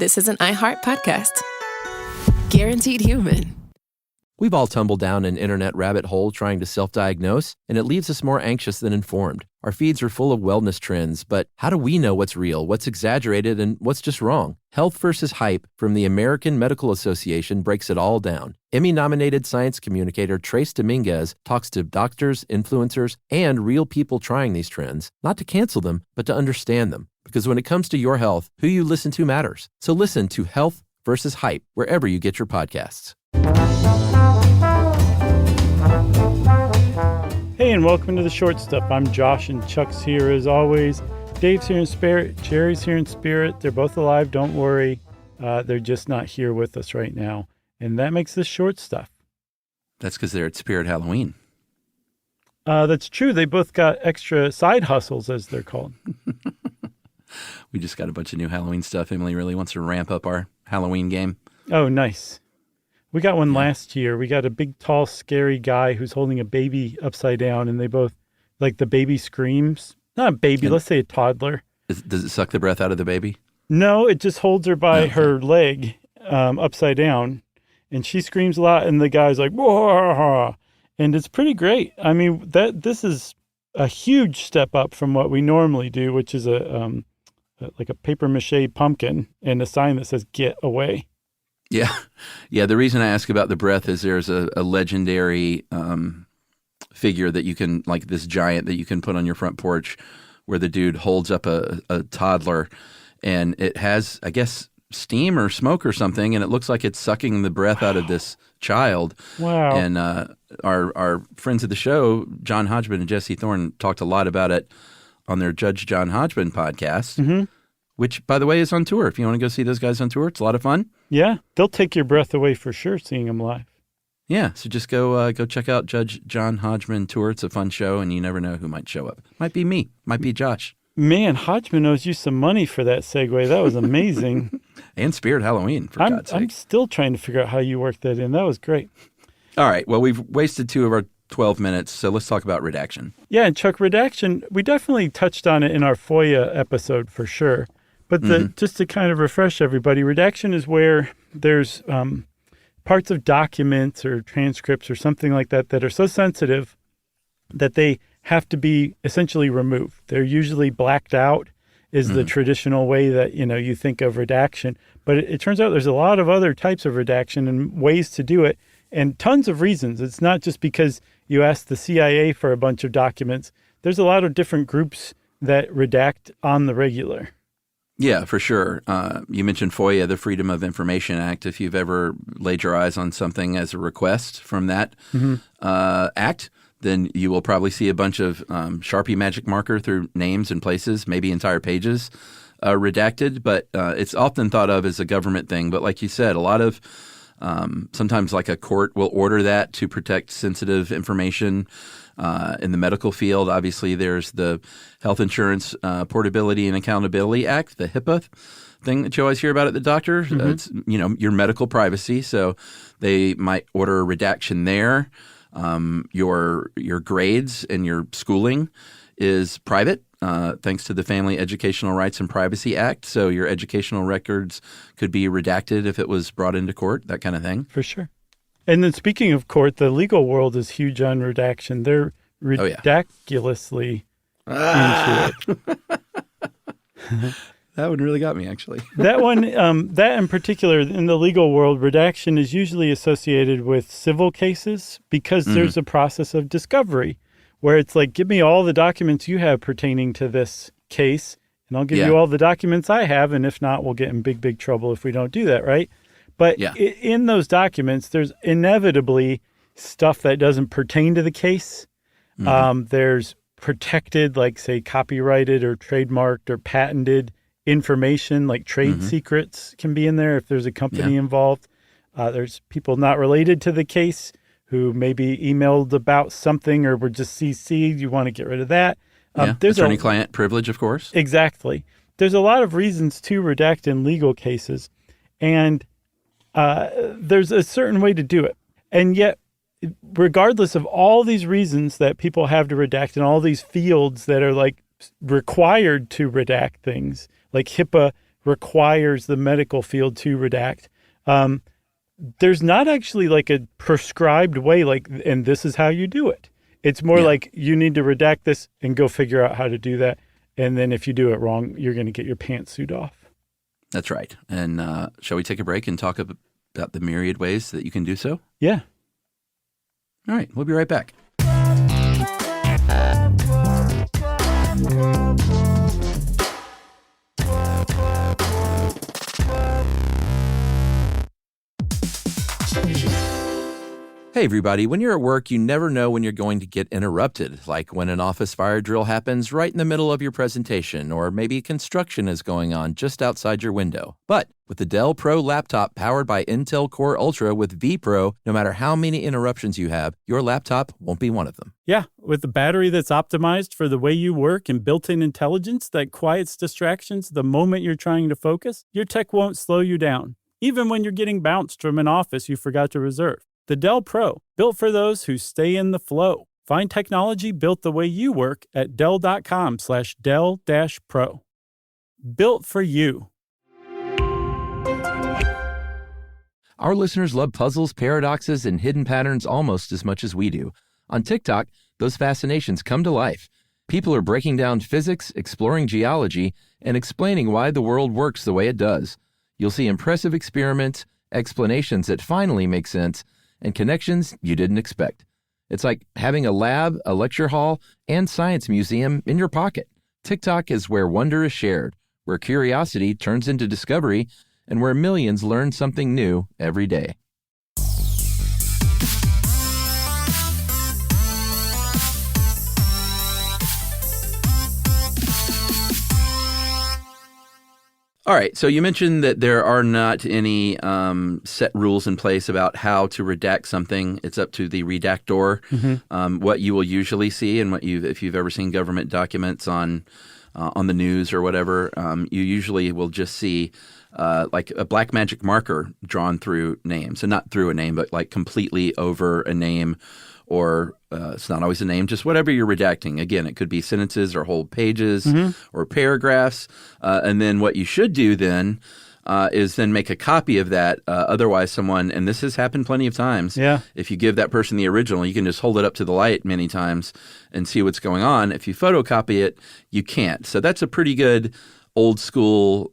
this is an iHeart podcast. Guaranteed human. We've all tumbled down an internet rabbit hole trying to self-diagnose, and it leaves us more anxious than informed. Our feeds are full of wellness trends, but how do we know what's real, what's exaggerated, and what's just wrong? Health versus Hype from the American Medical Association breaks it all down. Emmy-nominated science communicator Trace Dominguez talks to doctors, influencers, and real people trying these trends, not to cancel them, but to understand them. Because when it comes to your health, who you listen to matters. So listen to Health versus Hype wherever you get your podcasts. Hey, and welcome to The Short Stuff. I'm Josh, and Chuck's here as always. Dave's here in spirit. Jerry's here in spirit. They're both alive, don't worry. They're just not here with us right now. And that makes this Short Stuff. That's because they're at Spirit Halloween. That's true. They both got extra side hustles, as they're called. We just got a bunch of new Halloween stuff. Emily really wants to ramp up our Halloween game. Oh, nice. We got one last year. We got a big, tall, scary guy who's holding a baby upside down, and they both, like, the baby screams. Not a baby, let's say a toddler. Does it suck the breath out of the baby? No, it just holds her by her leg upside down, and she screams a lot, and the guy's like, whoa, and it's pretty great. I mean, this is a huge step up from what we normally do, which is like a paper mache pumpkin and a sign that says, "Get away." Yeah. The reason I ask about the breath is there's a legendary figure that you can, like this giant that you can put on your front porch where the dude holds up a toddler and it has, I guess, steam or smoke or something, and it looks like it's sucking the breath out of this child. Wow. And our friends of the show, John Hodgman and Jesse Thorne, talked a lot about it on their Judge John Hodgman podcast, which, by the way, is on tour. If you want to go see those guys on tour, it's a lot of fun. Yeah, they'll take your breath away for sure seeing them live. Yeah, so just go check out Judge John Hodgman tour. It's a fun show, and you never know who might show up. Might be me. Might be Josh. Man, Hodgman owes you some money for that segue. That was amazing. And Spirit Halloween, for God's sake. I'm still trying to figure out how you worked that in. That was great. All right, well, we've wasted 2 of our 12 minutes, so let's talk about redaction. Yeah, and Chuck, redaction, we definitely touched on it in our FOIA episode for sure. But just to kind of refresh everybody, redaction is where there's parts of documents or transcripts or something like that that are so sensitive that they have to be essentially removed. They're usually blacked out is the traditional way that, you think of redaction. But it turns out there's a lot of other types of redaction and ways to do it, and tons of reasons. It's not just because you ask the CIA for a bunch of documents. There's a lot of different groups that redact on the regular. Yeah, for sure. You mentioned FOIA, the Freedom of Information Act. If you've ever laid your eyes on something as a request from that act, then you will probably see a bunch of Sharpie magic marker through names and places, maybe entire pages redacted. But it's often thought of as a government thing. But like you said, a lot of sometimes like a court will order that to protect sensitive information. In the medical field, obviously, there's the Health Insurance Portability and Accountability Act, the HIPAA thing that you always hear about at the doctor. It's, your medical privacy. So they might order a redaction there. Your grades and your schooling is private, thanks to the Family Educational Rights and Privacy Act. So your educational records could be redacted if it was brought into court, that kind of thing. For sure. And then speaking of court, the legal world is huge on redaction. They're ridiculously into it. That one really got me, actually. That one, that in particular, in the legal world, redaction is usually associated with civil cases because there's a process of discovery where it's like, give me all the documents you have pertaining to this case, and I'll give you all the documents I have, and if not, we'll get in big, big trouble if we don't do that, right? But in those documents, there's inevitably stuff that doesn't pertain to the case. There's protected, like, say, copyrighted or trademarked or patented information, like trade secrets can be in there if there's a company involved. There's people not related to the case who maybe emailed about something or were just CC'd. You want to get rid of that. There's attorney-client privilege, of course. Exactly. There's a lot of reasons to redact in legal cases, and there's a certain way to do it. And yet, regardless of all these reasons that people have to redact and all these fields that are like required to redact things, like HIPAA requires the medical field to redact. There's not actually like a prescribed way, like, and this is how you do it. It's more like you need to redact this and go figure out how to do that. And then if you do it wrong, you're going to get your pantsuit off. That's right. And shall we take a break and talk about the myriad ways that you can do so? Yeah. All right. We'll be right back. Hey, everybody. When you're at work, you never know when you're going to get interrupted, like when an office fire drill happens right in the middle of your presentation, or maybe construction is going on just outside your window. But with the Dell Pro laptop powered by Intel Core Ultra with vPro, no matter how many interruptions you have, your laptop won't be one of them. Yeah, with a battery that's optimized for the way you work and built-in intelligence that quiets distractions the moment you're trying to focus, your tech won't slow you down, even when you're getting bounced from an office you forgot to reserve. The Dell Pro, built for those who stay in the flow. Find technology built the way you work at Dell.com/Dell-Pro. Built for you. Our listeners love puzzles, paradoxes, and hidden patterns almost as much as we do. On TikTok, those fascinations come to life. People are breaking down physics, exploring geology, and explaining why the world works the way it does. You'll see impressive experiments, explanations that finally make sense, and connections you didn't expect. It's like having a lab, a lecture hall, and science museum in your pocket. TikTok is where wonder is shared, where curiosity turns into discovery, and where millions learn something new every day. All right. So you mentioned that there are not any set rules in place about how to redact something. It's up to the redactor. What you will usually see, and if you've ever seen government documents on the news or whatever, you usually will just see like a black magic marker drawn through names, and not through a name, but like completely over a name. Or it's not always a name, just whatever you're redacting. Again, it could be sentences or whole pages or paragraphs. And then what you should do then is then make a copy of that. Otherwise, someone, and this has happened plenty of times, if you give that person the original, you can just hold it up to the light many times and see what's going on. If you photocopy it, you can't. So that's a pretty good old school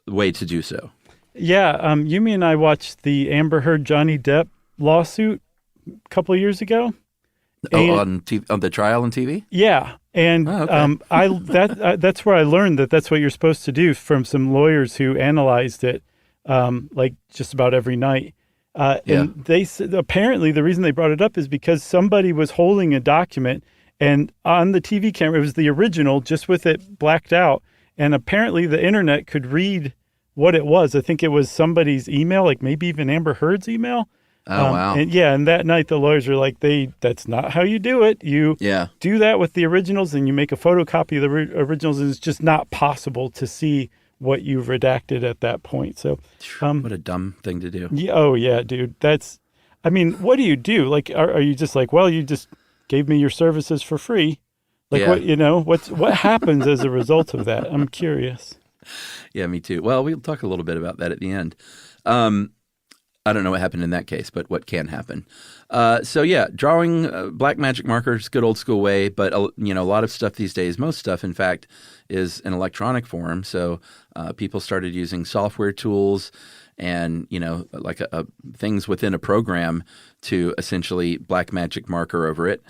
way to do so. Yeah. Yumi and I watched the Amber Heard Johnny Depp lawsuit a couple of years ago. On the trial on TV? Yeah. And that's where I learned that that's what you're supposed to do from some lawyers who analyzed it like just about every night. And they said apparently the reason they brought it up is because somebody was holding a document, and on the TV camera, it was the original just with it blacked out. And apparently the internet could read what it was. I think it was somebody's email, like maybe even Amber Heard's email. Oh, wow. And that night the lawyers were like, that's not how you do it. You do that with the originals, and you make a photocopy of the originals, and it's just not possible to see what you've redacted at that point. So, what a dumb thing to do. Yeah, dude. What do you do? Like, are you just like, well, you just gave me your services for free? Like, what happens as a result of that? I'm curious. Yeah, me too. Well, we'll talk a little bit about that at the end. I don't know what happened in that case, but what can happen. Drawing black magic markers, good old school way. But a lot of stuff these days, most stuff, in fact, is in electronic form. So people started using software tools and like things within a program to essentially black magic marker over it,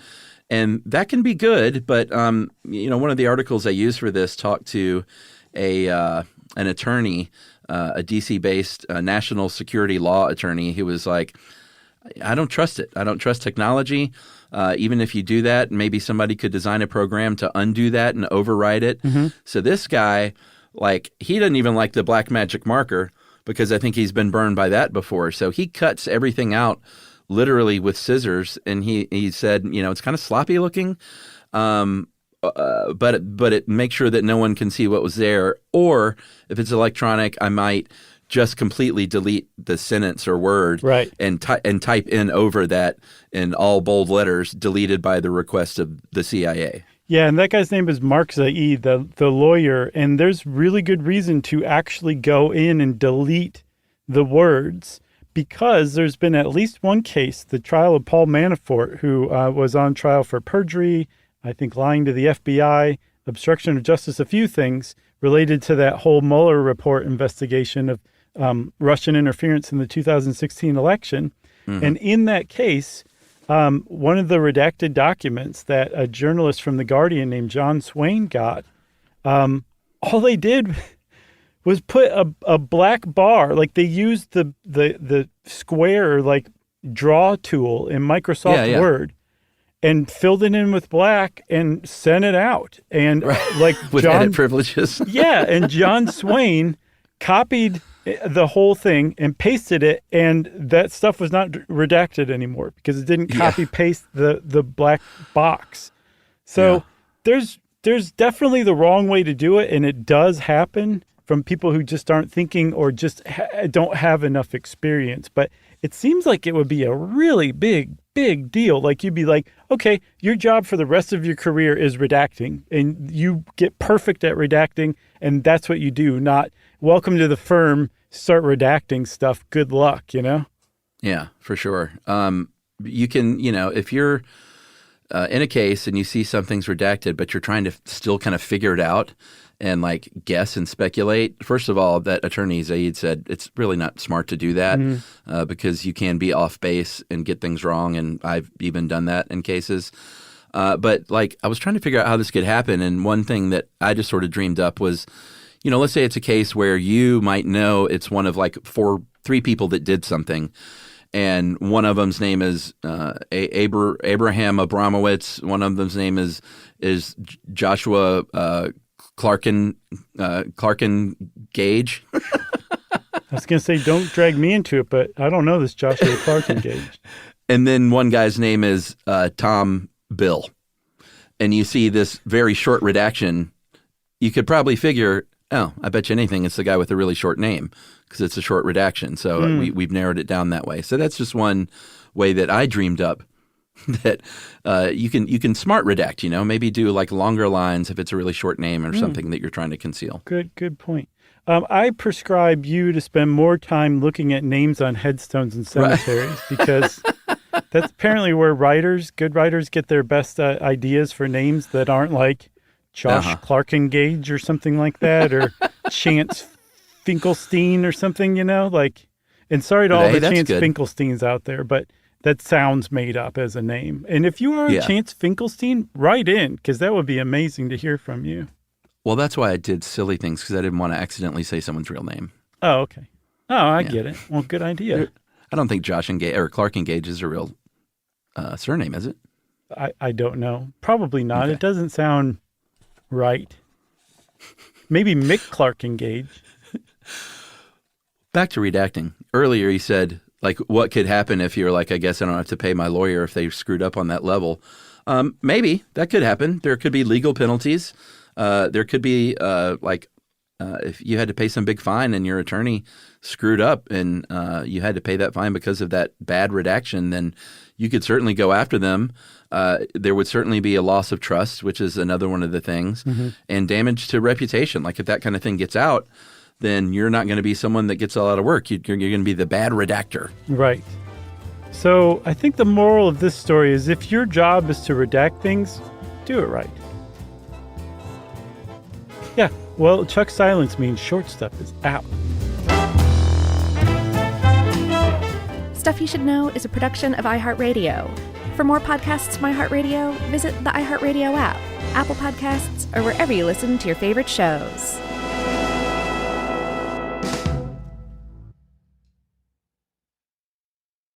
and that can be good. But one of the articles I used for this talked to an attorney. A DC-based national security law attorney who was like, I don't trust it. I don't trust technology. Even if you do that, maybe somebody could design a program to undo that and override it. So this guy, he doesn't even like the black magic marker because I think he's been burned by that before. So he cuts everything out literally with scissors. And he said, it's kind of sloppy looking. But it makes sure that no one can see what was there. Or if it's electronic, I might just completely delete the sentence or word, and type in over that in all bold letters, deleted by the request of the CIA. Yeah, and that guy's name is Mark Zaid, the lawyer, and there's really good reason to actually go in and delete the words because there's been at least one case, the trial of Paul Manafort, who was on trial for perjury, I think lying to the FBI, obstruction of justice, a few things related to that whole Mueller report investigation of Russian interference in the 2016 election. Mm-hmm. And in that case, one of the redacted documents that a journalist from The Guardian named John Swain got, all they did was put a black bar, like they used the square like draw tool in Microsoft Word and filled it in with black and sent it out. And like with edit privileges. Yeah, and John Swain copied the whole thing and pasted it, and that stuff was not redacted anymore because it didn't copy paste the black box. So there's definitely the wrong way to do it, and it does happen from people who just aren't thinking or just don't have enough experience. But it seems like it would be a really big deal. Like you'd be like, okay, your job for the rest of your career is redacting, and you get perfect at redacting, and that's what you do, not welcome to the firm, start redacting stuff. Good luck, you know? Yeah, for sure. You can, if you're in a case and you see something's redacted, but you're trying to still kind of figure it out and like guess and speculate. First of all, that attorney Zaid said it's really not smart to do that because you can be off base and get things wrong. And I've even done that in cases. But like I was trying to figure out how this could happen. And one thing that I just sort of dreamed up was, let's say it's a case where you might know it's one of like three people that did something. And one of them's name is Abraham Abramowitz. One of them's name is Joshua Clarkin Gage. I was going to say, don't drag me into it, but I don't know this Joshua Clarkin Gage. And then one guy's name is Tom Bill. And you see this very short redaction. You could probably figure, oh, I bet you anything it's the guy with a really short name because it's a short redaction. So we've narrowed it down that way. So that's just one way that I dreamed up that you can smart redact, maybe do like longer lines if it's a really short name or something that you're trying to conceal. Good point. I prescribe you to spend more time looking at names on headstones and cemeteries because that's apparently where good writers get their best ideas for names that aren't like Josh Clarkin Gage or something like that, or Chance Finkelstein or something, and sorry to all the Chance Finkelsteins out there, but that sounds made up as a name. And if you are a Chance Finkelstein, write in, because that would be amazing to hear from you. Well, that's why I did silly things, because I didn't want to accidentally say someone's real name. Oh, okay. Oh, I get it. Well, good idea. I don't think Josh or Clark Gage is a real surname, is it? I don't know. Probably not. Okay. It doesn't sound right. Maybe Mick Clark Gage. Back to redacting. Earlier you said, like, what could happen if you're like, I guess I don't have to pay my lawyer if they screwed up on that level. Maybe that could happen. There could be legal penalties. There could be if you had to pay some big fine and your attorney screwed up and you had to pay that fine because of that bad redaction, then you could certainly go after them. There would certainly be a loss of trust, which is another one of the things, and damage to reputation. Like if that kind of thing gets out, then you're not going to be someone that gets a lot of work. You're going to be the bad redactor. Right. So I think the moral of this story is if your job is to redact things, do it right. Yeah, well, Chuck Silence means short stuff is out. Stuff You Should Know is a production of iHeartRadio. For more podcasts from iHeartRadio, visit the iHeartRadio app, Apple Podcasts, or wherever you listen to your favorite shows.